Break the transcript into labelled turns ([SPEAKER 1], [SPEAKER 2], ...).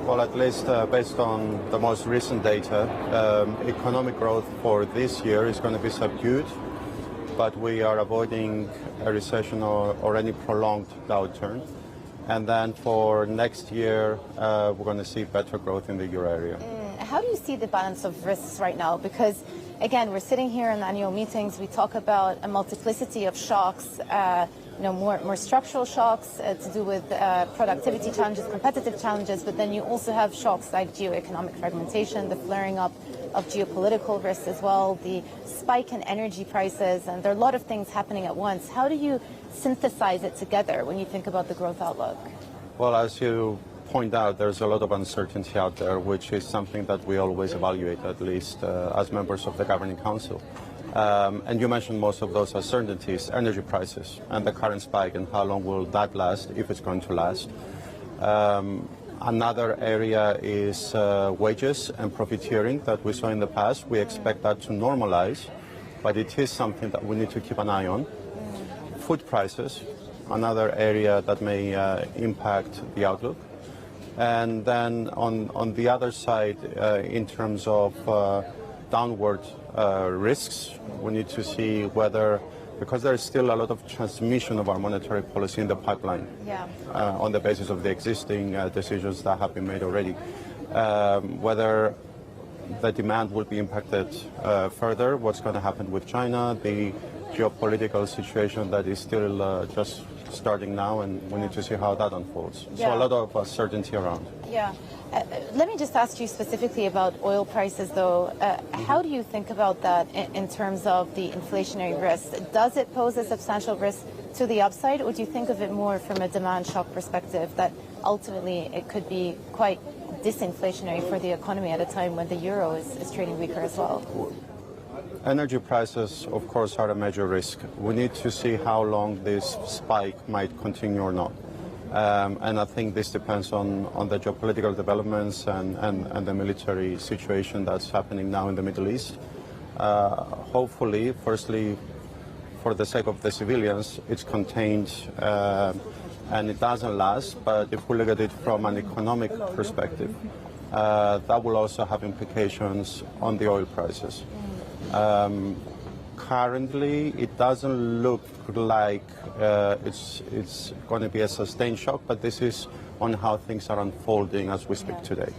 [SPEAKER 1] Well, at least based on the most recent data, economic growth for this year is going to be subdued, but we are avoiding a recession or any prolonged downturn. And then for next year, we're going to see better growth in the euro area.
[SPEAKER 2] How do you see the balance of risks right now? Because, again, we're sitting here in annual meetings, we talk about a multiplicity of shocks, more structural shocks to do with productivity challenges, competitive challenges, but then you also have shocks like geoeconomic fragmentation, the flaring up of geopolitical risks as well, the spike in energy prices, and there are a lot of things happening at once. How do you synthesize it together when you think about the growth outlook?
[SPEAKER 1] Well, as you point out, there's a lot of uncertainty out there, which is something that we always evaluate, at least as members of the Governing Council. And you mentioned most of those uncertainties, energy prices and the current spike, and how long will that last, if it's going to last. Another area is wages and profiteering that we saw in the past. We expect that to normalize, but it is something that we need to keep an eye on. Food prices, another area that may impact the outlook. And then on the other side, in terms of downward risks, we need to see whether, because there is still a lot of transmission of our monetary policy in the pipeline, on the basis of the existing decisions that have been made already, whether the demand will be impacted further, what's going to happen with China, the geopolitical situation that is still just starting now, and we need to see how that unfolds. So a lot of uncertainty around.
[SPEAKER 2] Yeah. Let me just ask you specifically about oil prices, though. How do you think about that in terms of the inflationary risk? Does it pose a substantial risk to the upside, or do you think of it more from a demand shock perspective, that ultimately it could be quite disinflationary for the economy at a time when the euro is trading weaker as well?
[SPEAKER 1] Energy prices, of course, are a major risk. We need to see how long this spike might continue or not. And I think this depends on the geopolitical developments and the military situation that's happening now in the Middle East. Hopefully, firstly, for the sake of the civilians, it's contained and it doesn't last. But if we look at it from an economic perspective, that will also have implications on the oil prices. Currently, it doesn't look like it's going to be a sustained shock, but this is on how things are unfolding as we speak today.